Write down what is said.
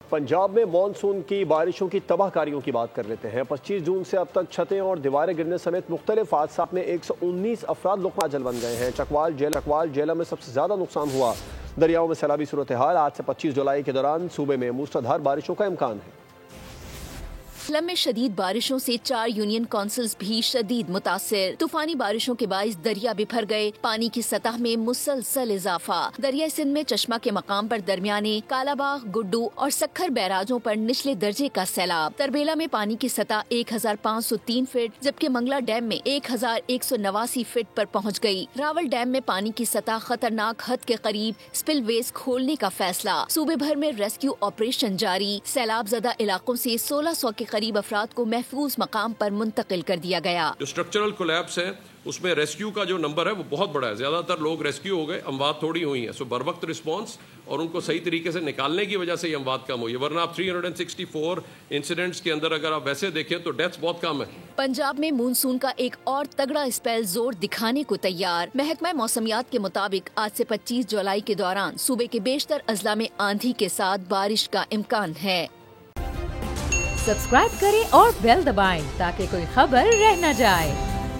पंजाब में मानसून की बारिशों की तबाह कारियों की बात कर लेते हैं। 25 जून से अब तक छतें और दीवारें गिरने समेत मुख्तलिफ हादसात में 119 अफराद लुक़माजल बन गए हैं। चकवाल जेला में सबसे ज़्यादा नुकसान हुआ। दरियाओं में सैलाबी सूरत हाल। आज से 25 जुलाई के दौरान सूबे में मूसलाधार बारिशों का इम्कान है। केरल में शदीद बारिशों से 4 यूनियन काउंसिल्स भी शदीद मुतासिर। तूफानी बारिशों के बाइस दरिया बिफर गए। पानी की सतह में मुसलसल इजाफा। दरिया सिंध में चश्मा के मकाम पर दरमियाने, कालाबाग, गुड्डू और सक्खर बैराजों पर निचले दर्जे का सैलाब। तरबेला में पानी की सतह 1503 फीट जबकि मंगला डैम में 1189 फीट पर पहुँच गयी। रावल डैम में पानी की सतह खतरनाक हद के करीब। स्पिलवेज खोलने का फैसला। सूबे भर में रेस्क्यू ऑपरेशन जारी। सैलाब ज़दा इलाकों से 1600 के करीब अफराद को महफूज मकाम पर मुंतकिल कर दिया गया। जो स्ट्रक्चरल कोलैप्स है उसमें रेस्क्यू का जो नंबर है वो बहुत बड़ा है। ज्यादातर लोग रेस्क्यू हो गए, अमवात थोड़ी हुई है। सो बर वक्त रिस्पॉन्स और उनको सही तरीके से निकालने की वजह से ये अमवात कम हुई है। वरना आप 364 इंसिडेंट्स के अंदर अगर आप वैसे देखें तो डेथ्स बहुत कम है। पंजाब में मानसून का एक और तगड़ा स्पेल जोर दिखाने को तैयार। महकमा मौसमियात के मुताबिक आज से 25 जुलाई के दौरान सूबे के बेशतर अजला में आंधी के साथ बारिश का इम्कान है। सब्सक्राइब करें और बेल दबाएं ताकि कोई खबर रह न जाए।